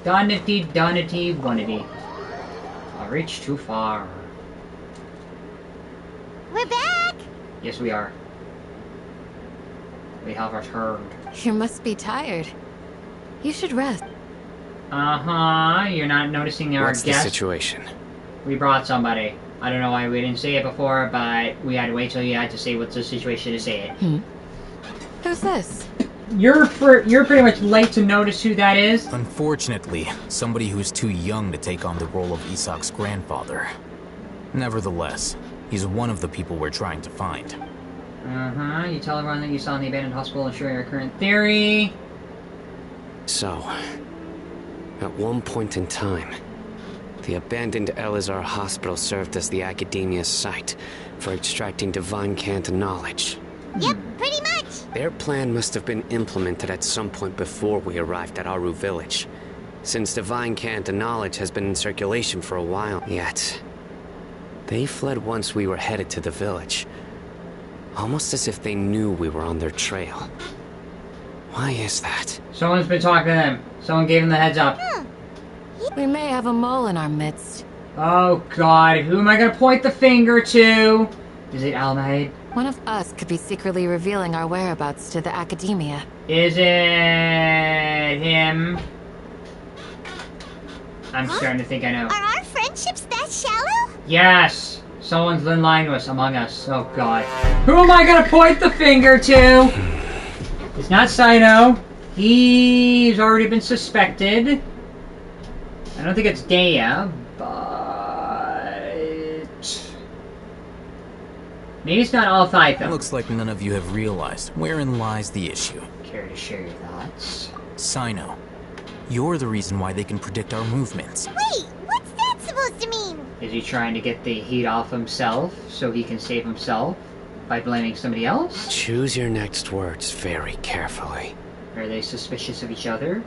Donity, Donity, Donity. I'll reach too far. We're back! Yes, we are. We have returned. You must be tired. You should rest. Uh-huh. You're not noticing our What's guest? the situation? We brought somebody. I don't know why we didn't say it before, but we had to wait till you had to say what's the situation to say it. Who's this? You're pretty much late to notice who that is. Unfortunately, somebody who's too young to take on the role of Isak's grandfather. Nevertheless, he's one of the people we're trying to find. Uh-huh. You tell everyone that you saw in the abandoned hospital and share your current theory. So, at one point in time, the abandoned Elazar hospital served as the academia's site for extracting divine cant knowledge. Yep, pretty much. Their plan must have been implemented at some point before we arrived at Aru village, since divine cant knowledge has been in circulation for a while. Yet, they fled once we were headed to the village, almost as if they knew we were on their trail. Why is that? Someone's been talking to them. Someone gave them the heads up. We may have a mole in our midst. Oh god, who am I gonna point the finger to? Is it Almaid? One of us could be secretly revealing our whereabouts to the academia. Is it him? I'm starting to think I know. Are our friendships that shallow? Yes! Someone's in line with us, among us. Oh god. Who am I gonna point the finger to? It's not Sino. He's already been suspected. I don't think it's Dea, but... maybe it's not all five, though. Looks like none of you have realized wherein lies the issue. Care to share your thoughts? Sino, you're the reason why they can predict our movements. Wait, what's that supposed to mean? Is he trying to get the heat off himself so he can save himself by blaming somebody else? Choose your next words very carefully. Are they suspicious of each other?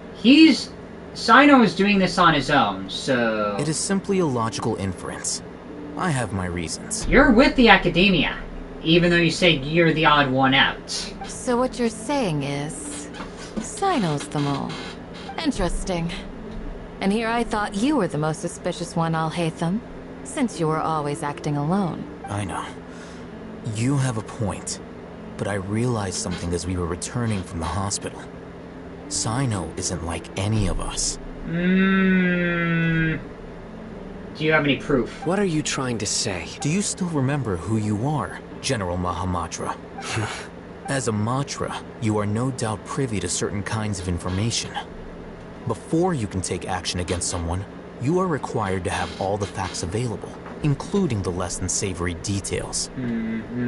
Sino is doing this on his own, so... It is simply a logical inference. I have my reasons. You're with the academia, even though you say you're the odd one out. So what you're saying is... Sino's the mole. Interesting. And here I thought you were the most suspicious one, Alhaitham, since you were always acting alone. I know. You have a point. But I realized something as we were returning from the hospital. Sino isn't like any of us. Do you have any proof? What are you trying to say? Do you still remember who you are, General Mahamatra? As a Matra, you are no doubt privy to certain kinds of information. Before you can take action against someone, you are required to have all the facts available, including the less than savory details.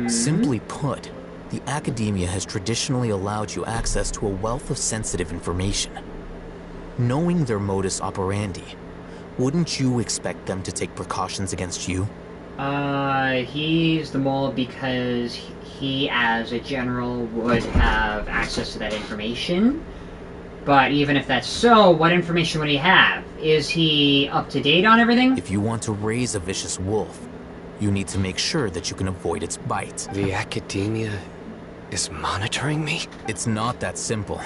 Simply put, the academia has traditionally allowed you access to a wealth of sensitive information. Knowing their modus operandi, wouldn't you expect them to take precautions against you? He's the mole because he, as a general, would have access to that information. But even if that's so, what information would he have? Is he up to date on everything? If you want to raise a vicious wolf, you need to make sure that you can avoid its bite. The academia is monitoring me? It's not that simple.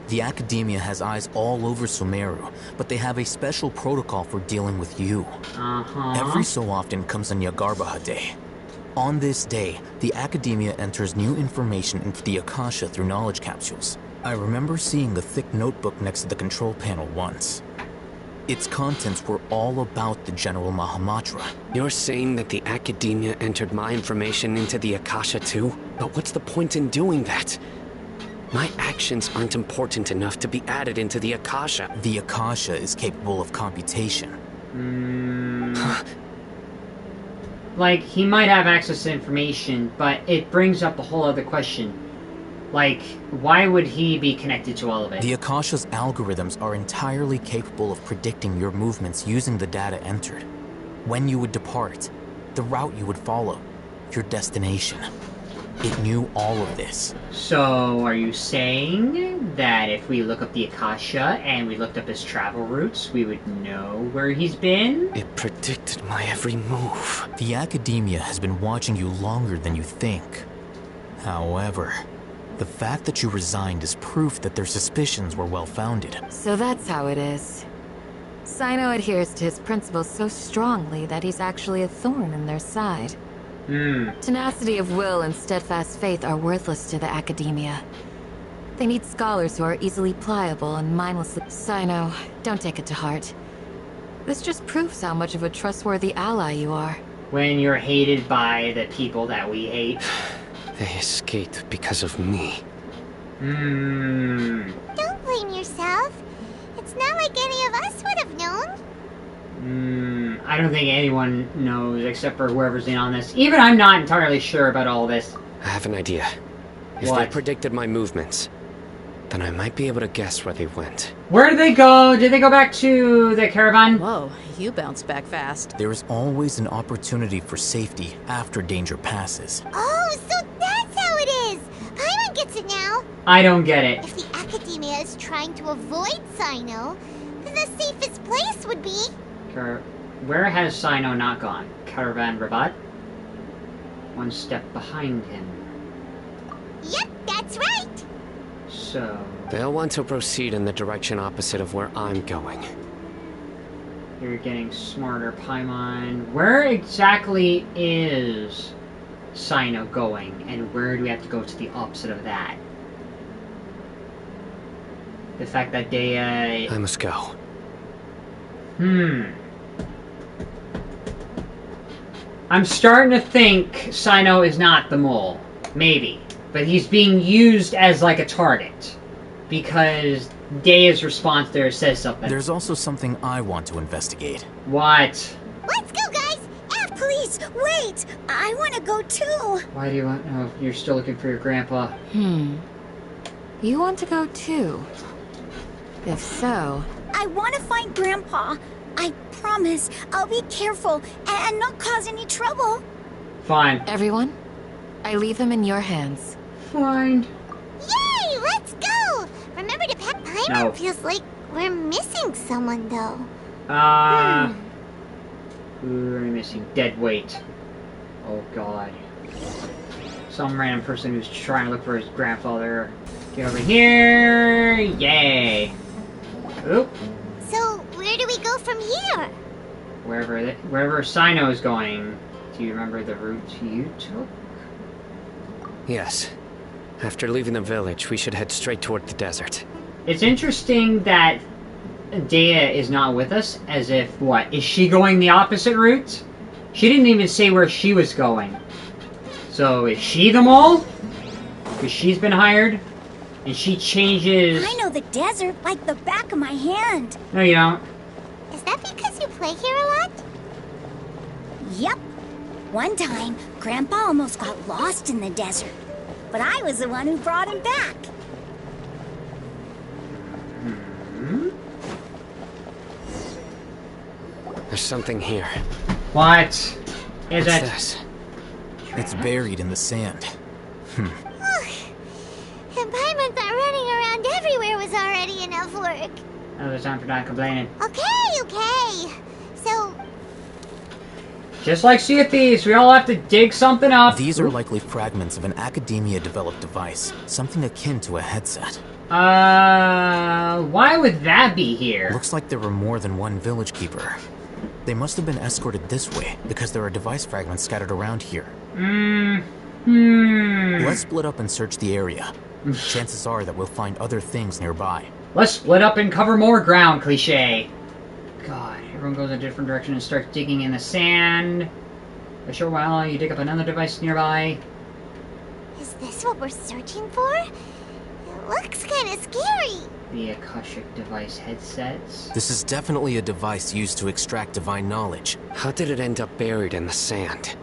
The academia has eyes all over Sumeru, but they have a special protocol for dealing with you. Every so often comes a Nyagarbaha day. On this day, the academia enters new information into the Akasha through knowledge capsules. I remember seeing a thick notebook next to the control panel once. Its contents were all about the General Mahamatra. You're saying that the academia entered my information into the Akasha too? But what's the point in doing that? My actions aren't important enough to be added into the Akasha. The Akasha is capable of computation. Like, he might have access to information, but it brings up a whole other question. Like, why would he be connected to all of it? The Akasha's algorithms are entirely capable of predicting your movements using the data entered. When you would depart, the route you would follow, your destination. It knew all of this. So, are you saying that if we look up the Akasha and we looked up his travel routes, we would know where he's been? It predicted my every move. The academia has been watching you longer than you think. However, the fact that you resigned is proof that their suspicions were well-founded. So that's how it is. Sino adheres to his principles so strongly that he's actually a thorn in their side. Tenacity of will and steadfast faith are worthless to the academia. They need scholars who are easily pliable and mindlessly... Sino, don't take it to heart. This just proves how much of a trustworthy ally you are. When you're hated by the people that we hate. They escaped because of me. Don't blame yourself. It's not like any of us would have known. I don't think anyone knows except for whoever's in on this. Even I'm not entirely sure about all this. I have an idea. If What? they predicted my movements, then I might be able to guess where they went. Where did they go? Did they go back to the caravan? Whoa, you bounced back fast. There is always an opportunity for safety after danger passes. Oh, so that's how it is. Paimon gets it now. I don't get it. If the academia is trying to avoid Sino, then the safest place would be... Where has Sino not gone? Caravan Rabat? One step behind him. Yep, that's right. So... They'll want to proceed in the direction opposite of where I'm going. You're getting smarter, Paimon. Where exactly is Sino going? And where do we have to go to the opposite of that? The fact that they, I must go. I'm starting to think Sino is not the mole. Maybe. But he's being used as like a target. Because Deia's response there says something. There's also something I want to investigate. What? Let's go, guys. Please, wait. I want to go too. Why do you want... Oh, you're still looking for your grandpa. You want to go too? If so... I want to find Grandpa. I promise I'll be careful and not cause any trouble. Fine. Everyone, I leave them in your hands. Fine. Yay! Let's go! Remember to pack. Paimon No. feels like we're missing someone, though. Who are we missing? Dead weight. Oh god. Some random person who's trying to look for his grandfather. Get over here! Yay! Oop. So, where do we go from here? Wherever Sino is going. Do you remember the route you took? Yes. After leaving the village, we should head straight toward the desert. It's interesting that Deia is not with us, as if, what, is she going the opposite route? She didn't even say where she was going. So, is she the mole? Because she's been hired? And she changes... I know the desert like the back of my hand. No, you don't. Is that because you play here a lot? Yep. One time, Grandpa almost got lost in the desert. But I was the one who brought him back. There's something here. What is What's it? this? It's buried in the sand. And Paimon thought running around everywhere was already enough work. Another time for not complaining. Okay. So, Just like Sea of Thieves, we all have to dig something up. These are likely fragments of an academia-developed device, something akin to a headset. Why would that be here? Looks like there were more than one village keeper. They must have been escorted this way, because there are device fragments scattered around here. Let's split up and search the area. Chances are that we'll find other things nearby. Let's split up and cover more ground, cliche. God, everyone goes in a different direction and starts digging in the sand. A short while, you dig up another device nearby. is this what we're searching for? It looks kind of scary. The Akashic device headsets. This is definitely a device used to extract divine knowledge. How did it end up buried in the sand?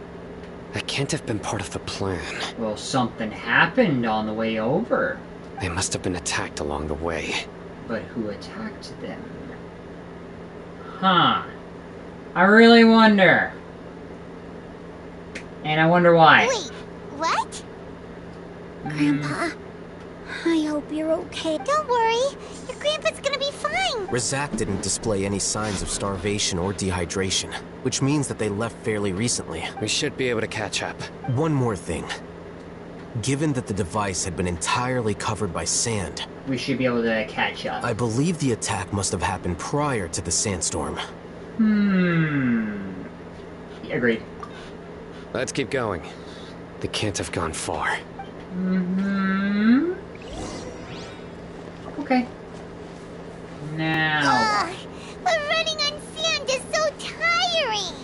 That can't have been part of the plan. Well, something happened on the way over. They must have been attacked along the way. But who attacked them? Huh. I really wonder. And I wonder why. Wait, what? Grandpa, I hope you're okay. Don't worry, your grandpa's gonna be fine. Razak didn't display any signs of starvation or dehydration, which means that they left fairly recently. We should be able to catch up. One more thing. Given that the device had been entirely covered by sand, we should be able to catch up. I believe the attack must have happened prior to the sandstorm. Agreed. Let's keep going. They can't have gone far. Okay. Now. But running on sand is so tiring.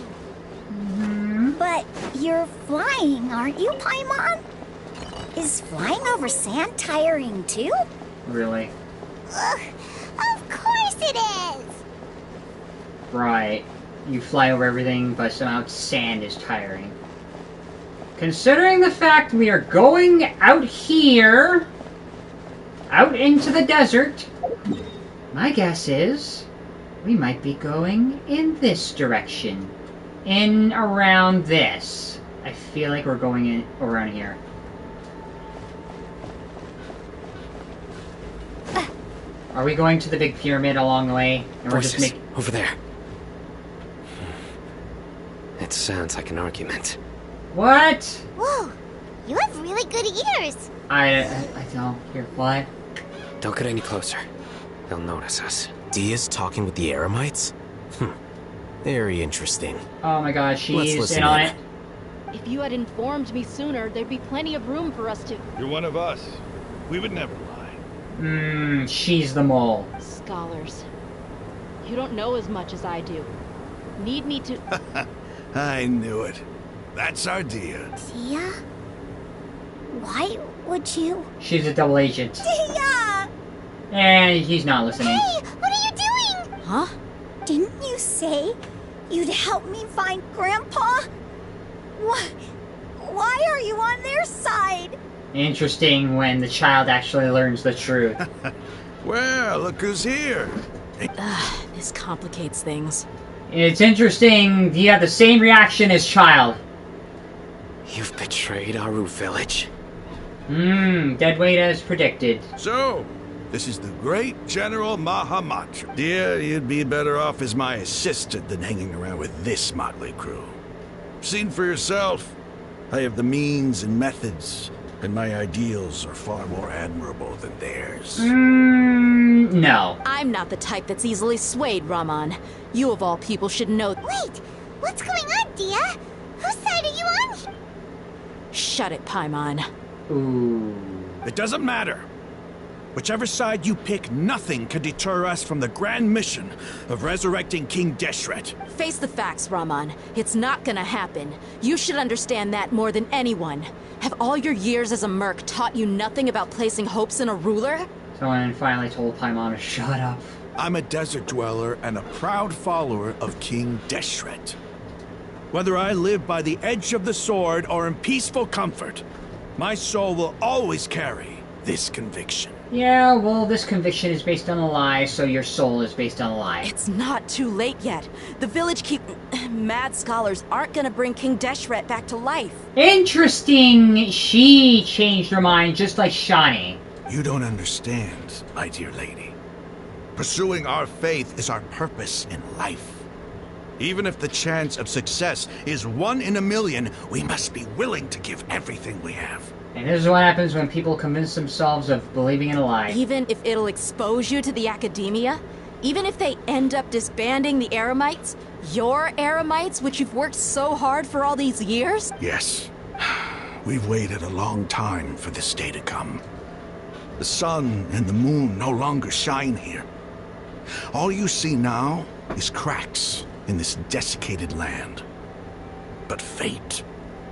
But you're flying, aren't you, Paimon? Is flying over sand tiring too? Really? Ugh, of course it is! Right. You fly over everything, but somehow sand is tiring. Considering the fact we are going out here, out into the desert, my guess is we might be going in this direction. In around this. I feel like we're going in around here. Are we going to the big pyramid along the way? And we're Voices, just over there. It sounds like an argument. What? Whoa, you have really good ears. I don't hear what? Don't get any closer. They'll notice us. Dia's talking with the Eremites? Very interesting. Oh my god, Let's she's listen in on in. it. If you had informed me sooner, there'd be plenty of room for us to... You're one of us. We would never lie. She's the mole. Scholars. You don't know as much as I do. Need me to... I knew it. That's our Dia. Dia? Why would you? She's a double agent. Dia! And he's not listening. Hey, what are you doing? Huh? Didn't you say you'd help me find Grandpa? Why are you on their side? Interesting when the child actually learns the truth. Well, look who's here. This complicates things. It's interesting, you have the same reaction as child. You've betrayed Aru village. Dead weight as predicted. So, this is the great General Mahamatra. Dia, you'd be better off as my assistant than hanging around with this motley crew. Seen for yourself. I have the means and methods, and my ideals are far more admirable than theirs. No. I'm not the type that's easily swayed, Raman. You of all people should know. Wait, what's going on, Dia? Whose side are you on? Shut it, Paimon. Ooh. It doesn't matter. Whichever side you pick, nothing can deter us from the grand mission of resurrecting King Deshret. Face the facts, Raman. It's not gonna happen. You should understand that more than anyone. Have all your years as a merc taught you nothing about placing hopes in a ruler? Someone finally told Paimon to shut up. I'm a desert dweller and a proud follower of King Deshret. Whether I live by the edge of the sword or in peaceful comfort, my soul will always carry this conviction. Yeah, well, this conviction is based on a lie, so your soul is based on a lie. It's not too late yet. The village mad scholars aren't gonna bring King Deshret back to life. Interesting! She changed her mind just like Shani. You don't understand, my dear lady. Pursuing our faith is our purpose in life. Even if the chance of success is 1 in a million, we must be willing to give everything we have. And this is what happens when people convince themselves of believing in a lie. Even if it'll expose you to the academia? Even if they end up disbanding the Eremites? Your Eremites, which you've worked so hard for all these years? Yes. We've waited a long time for this day to come. The sun and the moon no longer shine here. All you see now is cracks in this desiccated land. But fate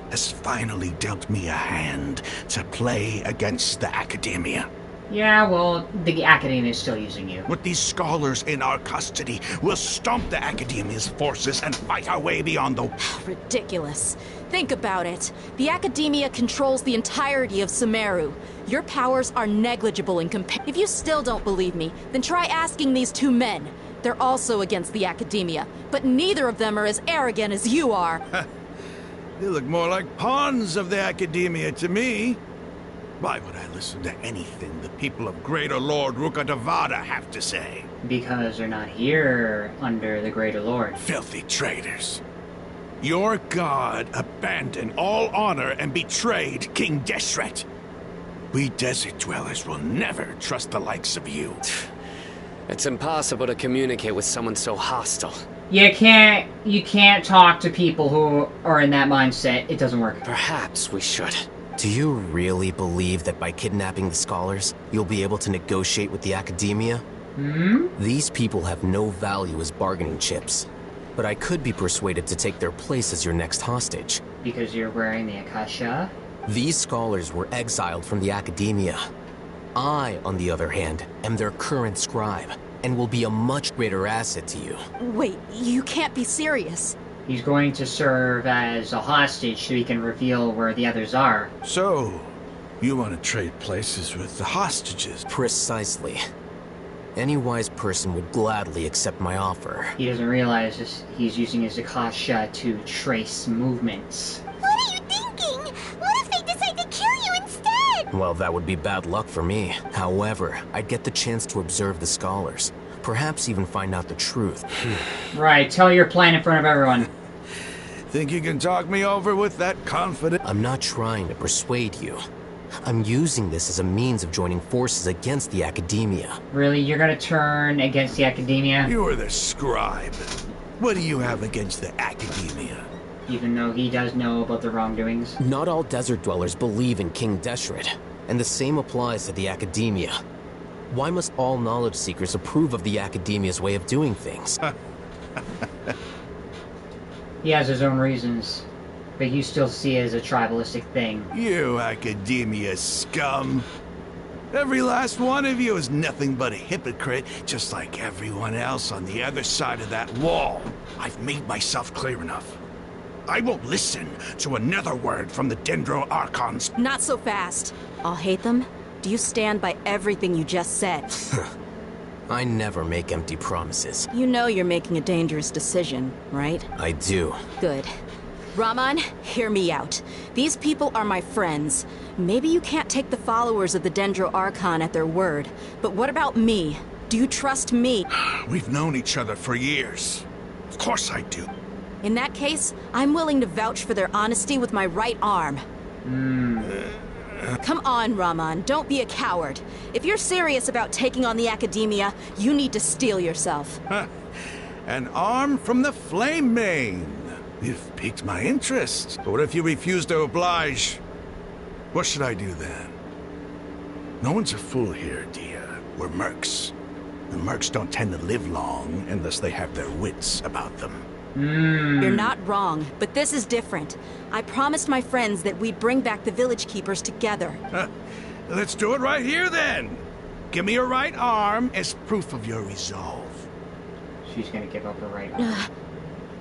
has finally dealt me a hand to play against the academia. Yeah, well, the Academia is still using you. With these scholars in our custody, we'll stomp the academia's forces and fight our way beyond the... Ridiculous. Think about it. The academia controls the entirety of Sumeru. Your powers are negligible in comparison. If you still don't believe me, then try asking these 2 men. They're also against the academia, but neither of them are as arrogant as you are. They look more like pawns of the academia to me. Why would I listen to anything the people of Greater Lord Rukkhadevada have to say? Because they're not here under the Greater Lord. Filthy traitors. Your god abandoned all honor and betrayed King Genshin. We desert dwellers will never trust the likes of you. It's impossible to communicate with someone so hostile. You can't talk to people who are in that mindset. It doesn't work. Perhaps we should. Do you really believe that by kidnapping the scholars, you'll be able to negotiate with the academia? These people have no value as bargaining chips. But I could be persuaded to take their place as your next hostage. Because you're wearing the Akasha? These scholars were exiled from the academia. I, on the other hand, am their current scribe, and will be a much greater asset to you. Wait, you can't be serious. He's going to serve as a hostage so he can reveal where the others are. So, you want to trade places with the hostages? Precisely. Any wise person would gladly accept my offer. He doesn't realize this, he's using his Akasha to trace movements. What are you thinking? What if they decide to kill you instead? Well, that would be bad luck for me. However, I'd get the chance to observe the scholars. Perhaps even find out the truth. Right, tell your plan in front of everyone. Think you can talk me over with that confidence? I'm not trying to persuade you. I'm using this as a means of joining forces against the academia. Really? You're gonna turn against the academia? You are the scribe. What do you have against the academia? Even though he does know about the wrongdoings? Not all desert dwellers believe in King Genshin, and the same applies to the academia. Why must all knowledge seekers approve of the academia's way of doing things? He has his own reasons, but you still see it as a tribalistic thing. You academia scum. Every last one of you is nothing but a hypocrite, just like everyone else on the other side of that wall. I've made myself clear enough. I won't listen to another word from the Dendro Archons. Not so fast. I'll hate them. Do you stand by everything you just said? I never make empty promises. You know you're making a dangerous decision, right? I do. Good. Raman, hear me out. These people are my friends. Maybe you can't take the followers of the Dendro Archon at their word, but what about me? Do you trust me? We've known each other for years. Of course I do. In that case, I'm willing to vouch for their honesty with my right arm. Come on, Raman, don't be a coward. If you're serious about taking on the academia, you need to steel yourself. An arm from the Flame Mane. You've piqued my interest. But what if you refuse to oblige? What should I do then? No one's a fool here, dear. We're mercs. The mercs don't tend to live long unless they have their wits about them. You're not wrong, but this is different. I promised my friends that we'd bring back the village keepers together. Let's do it right here then. Give me your right arm as proof of your resolve. She's gonna give up her right arm.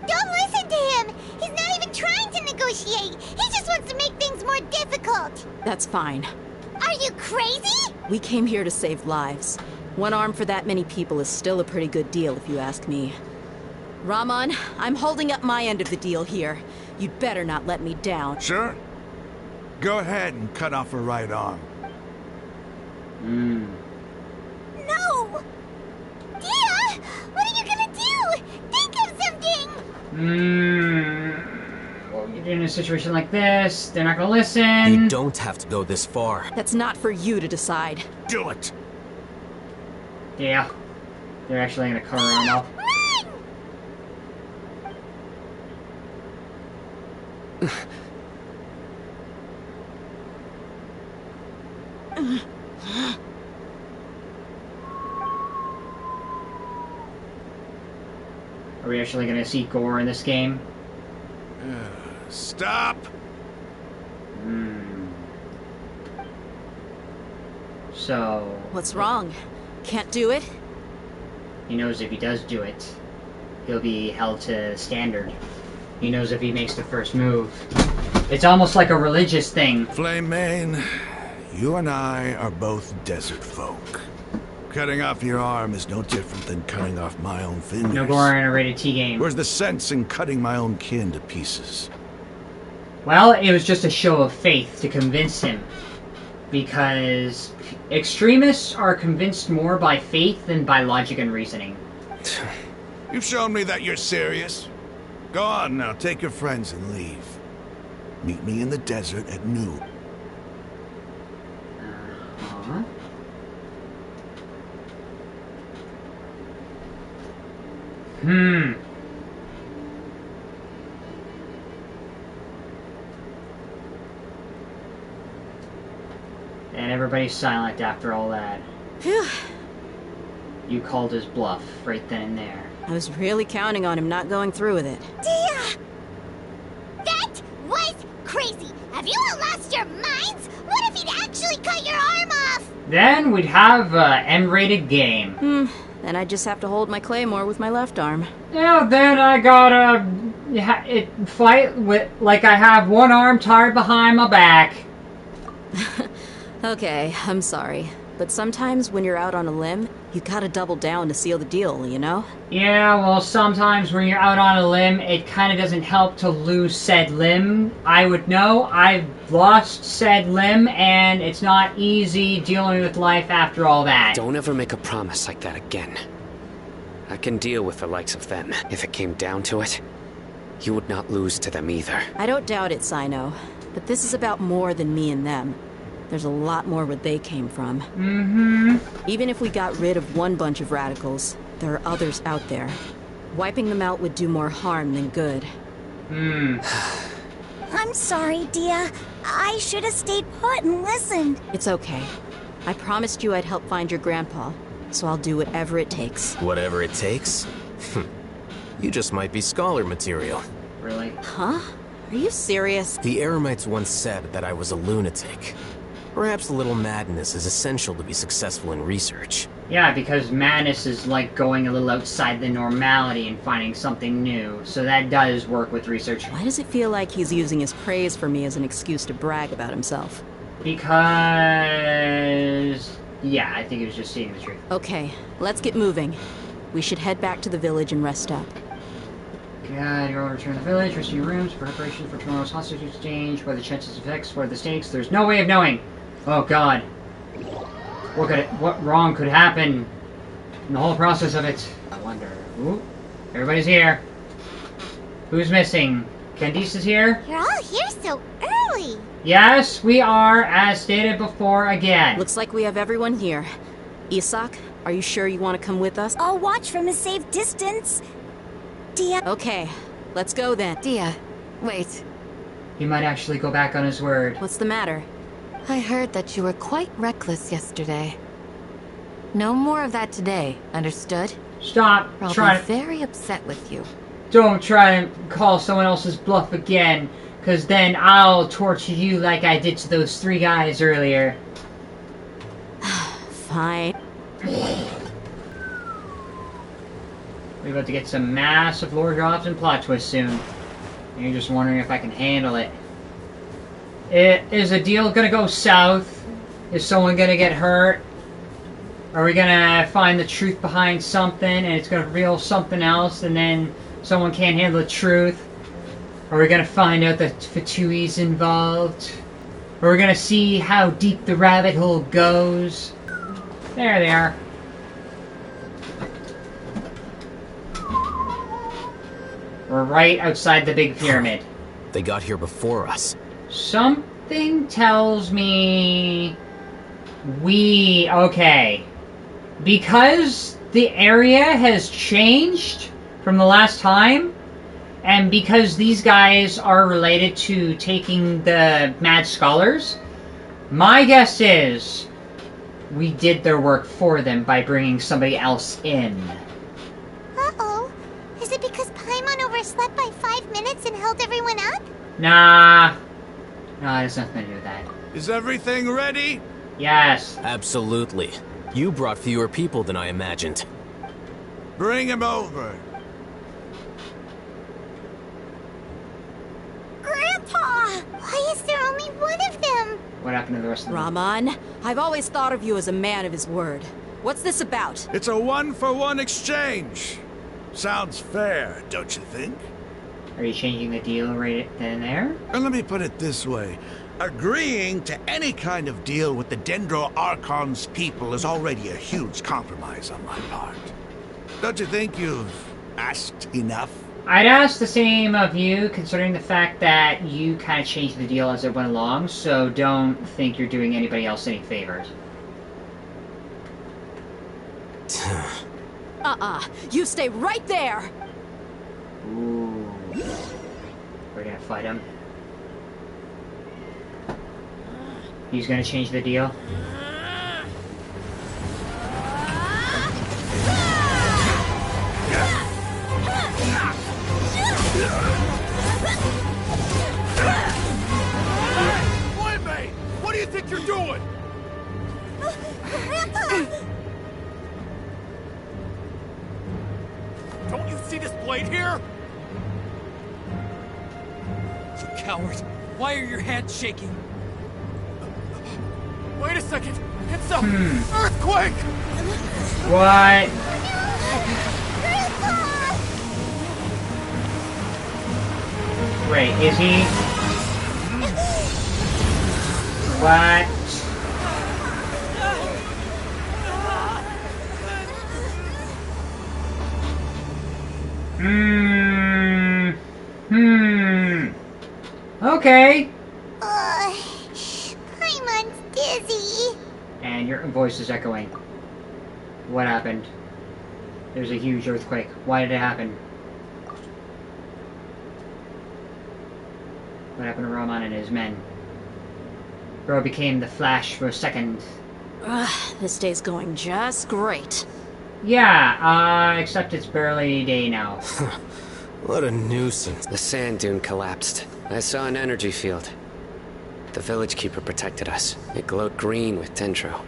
Don't listen to him! He's not even trying to negotiate! He just wants to make things more difficult! That's fine. Are you crazy? We came here to save lives. One arm for that many people is still a pretty good deal, if you ask me. Raman, I'm holding up my end of the deal here. You'd better not let me down. Sure. Go ahead and cut off her right arm. No! Dia! What are you gonna do? Think of something! Well, you're in a situation like this, they're not gonna listen. You don't have to go this far. That's not for you to decide. Do it! Yeah. They're actually gonna cut her arm off. Run! Are we actually gonna see gore in this game? Stop! So... What's wrong? Can't do it? he knows if he does do it, he'll be held to standard. He knows if he makes the first move. It's almost like a religious thing. Flame Mane, you and I are both desert folk. Cutting off your arm is no different than cutting off my own fingers. No gore in a rated T game. Where's the sense in cutting my own kin to pieces? Well, it was just a show of faith to convince him. Because extremists are convinced more by faith than by logic and reasoning. You've shown me that you're serious. Go on now, take your friends and leave. Meet me in the desert at noon. Uh-huh. Hmm. And everybody's silent after all that. Phew. You called his bluff right then and there. I was really counting on him not going through with it. Dia! That was crazy! Have you all lost your minds? What if he'd actually cut your arm off? Then we'd have a M-rated game. Then I just have to hold my claymore with my left arm. Yeah, then I gotta fight with like I have one arm tied behind my back. Okay, I'm sorry. But sometimes when you're out on a limb, you gotta double down to seal the deal, you know? Yeah, well, sometimes when you're out on a limb, it kind of doesn't help to lose said limb. I would know. I've lost said limb, and it's not easy dealing with life after all that. Don't ever make a promise like that again. I can deal with the likes of them. If it came down to it, you would not lose to them either. I don't doubt it, Sino. But this is about more than me and them. There's a lot more where they came from. Even if we got rid of one bunch of radicals, there are others out there. Wiping them out would do more harm than good. I'm sorry, Dia. I should have stayed put and listened. It's okay. I promised you I'd help find your grandpa, so I'll do whatever it takes. Whatever it takes? You just might be scholar material. Really? Huh? Are you serious? The Eremites once said that I was a lunatic. Perhaps a little madness is essential to be successful in research. Yeah, because madness is like going a little outside the normality and finding something new. So that does work with research. Why does it feel like he's using his praise for me as an excuse to brag about himself? Because... yeah, I think he was just seeing the truth. Okay, let's get moving. We should head back to the village and rest up. God, you're all return to the village, rest in your rooms, preparation for tomorrow's hostage exchange, what are the chances of X, what are the stakes? There's no way of knowing! Oh god. What wrong could happen in the whole process of it? I wonder. Ooh, everybody's here. Who's missing? Candice is here? You're all here so early. Yes, we are, as stated before again. Looks like we have everyone here. Isak, are you sure you want to come with us? I'll watch from a safe distance. Dia... Okay, let's go then. Dia, wait. He might actually go back on his word. What's the matter? I heard that you were quite reckless yesterday. No more of that today, understood? Stop I'll trying. be very upset with you. Don't try and call someone else's bluff again, because then I'll torture you like I did to those 3 guys earlier. Fine. We're about to get some massive lore drops and plot twists soon. And you're just wondering if I can handle it. Is a deal gonna go south? Is someone gonna get hurt? Are we gonna find the truth behind something and it's gonna reveal something else and then someone can't handle the truth? Are we gonna find out that Fatui's involved? Are we gonna see how deep the rabbit hole goes? There they are. We're right outside the big pyramid. They got here before us. Something tells me okay. Because the area has changed from the last time, and because these guys are related to taking the Mad Scholars, my guess is we did their work for them by bringing somebody else in. Uh-oh. Is it because Paimon overslept by 5 minutes and held everyone up? Nah. No, it has nothing to do with that. Is everything ready? Yes. Absolutely. You brought fewer people than I imagined. Bring him over. Grandpa! Why is there only one of them? What happened to the rest of them? Raman, I've always thought of you as a man of his word. What's this about? It's a 1-for-1 exchange. Sounds fair, don't you think? Are you changing the deal right then and there? And let me put it this way. Agreeing to any kind of deal with the Dendro Archon's people is already a huge compromise on my part. Don't you think you've asked enough? I'd ask the same of you, considering the fact that you kind of changed the deal as it went along, so don't think you're doing anybody else any favors. You stay right there! Ooh. We're gonna fight him. He's gonna change the deal. Wait, mate! What do you think you're doing? Grandpa! Don't you see this blade here? You coward! Why are your hands shaking? Wait a second! It's a earthquake! What? Wait, is he? What? Okay. Paimon's dizzy. And your voice is echoing. What happened? There's a huge earthquake. Why did it happen? What happened to Roman and his men? Bro became the Flash for a second. This day's going just great. Yeah, except it's barely day now. What a nuisance. The sand dune collapsed. I saw an energy field. The village keeper protected us. It glowed green with Tentro.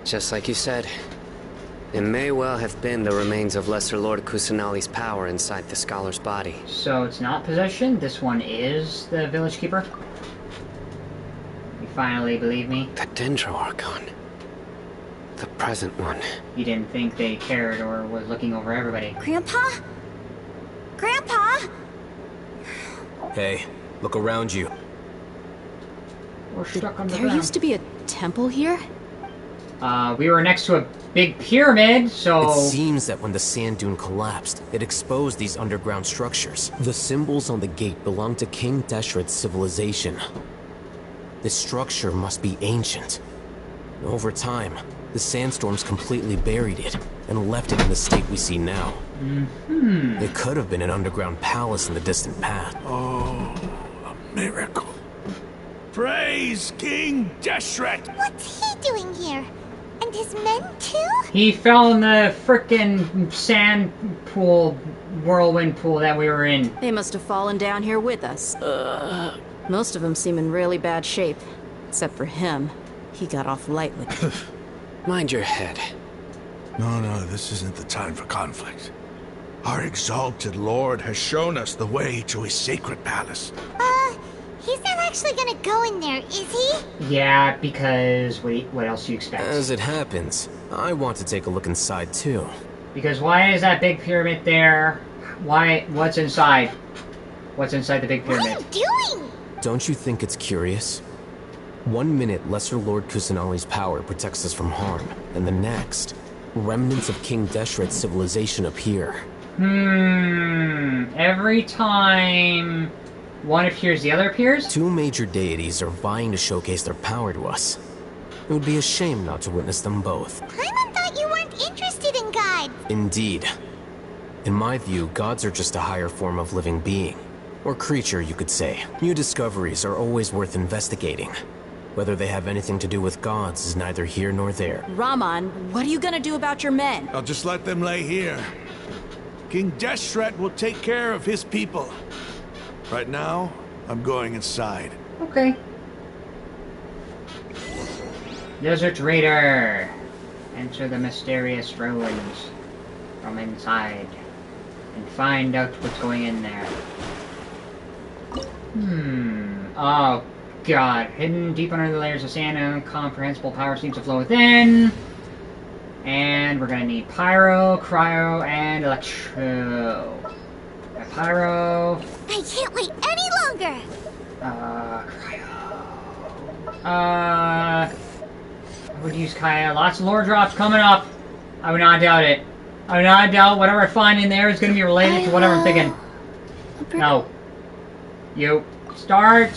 Just like you said, it may well have been the remains of Lesser Lord Kusanali's power inside the scholar's body. So it's not possession? This one is the village keeper? You finally believe me? The Dendro Archon. The present one. You didn't think they cared or was looking over everybody. Grandpa? Grandpa? Hey, look around you. We're stuck on the There ground. used to be a temple here? We were next to a big pyramid, so... It seems that when the sand dune collapsed, it exposed these underground structures. The symbols on the gate belong to King Deshret's civilization. This structure must be ancient. Over time, the sandstorms completely buried it and left it in the state we see now. It could have been an underground palace in the distant past. Oh, a miracle. Praise King Deshret! What's he doing here? And his men too? He fell in the frickin' sand pool, whirlwind pool that we were in. They must have fallen down here with us. Most of them seem in really bad shape. Except for him. He got off lightly. Mind your head. No, this isn't the time for conflict. Our exalted lord has shown us the way to his sacred palace. He's not actually gonna go in there, is he? Yeah, because, wait, what else do you expect? As it happens, I want to take a look inside too. Because why is that big pyramid there? What's inside? What's inside the big What pyramid? are you doing? Don't you think it's curious? 1 minute, Lesser Lord Kusanali's power protects us from harm, and the next, remnants of King Deshret's civilization appear. Every time one appears, the other appears? 2 major deities are vying to showcase their power to us. It would be a shame not to witness them both. Paimon thought you weren't interested in gods. Indeed. In my view, gods are just a higher form of living being. Or creature, you could say. New discoveries are always worth investigating. Whether they have anything to do with gods is neither here nor there. Raman, what are you gonna do about your men? I'll just let them lay here. King Deshret will take care of his people. Right now, I'm going inside. Okay. Desert Raider. Enter the mysterious ruins from inside and find out what's going in there. Oh, God. Hidden deep under the layers of sand, and incomprehensible power seems to flow within. And we're gonna need Pyro, Cryo, and Electro. Pyro. I can't wait any longer. Cryo. I would use Kaya. Lots of lore drops coming up. I would not doubt it. I mean, I doubt whatever I find in there is going to be related to whatever I'm thinking. No. You. Start.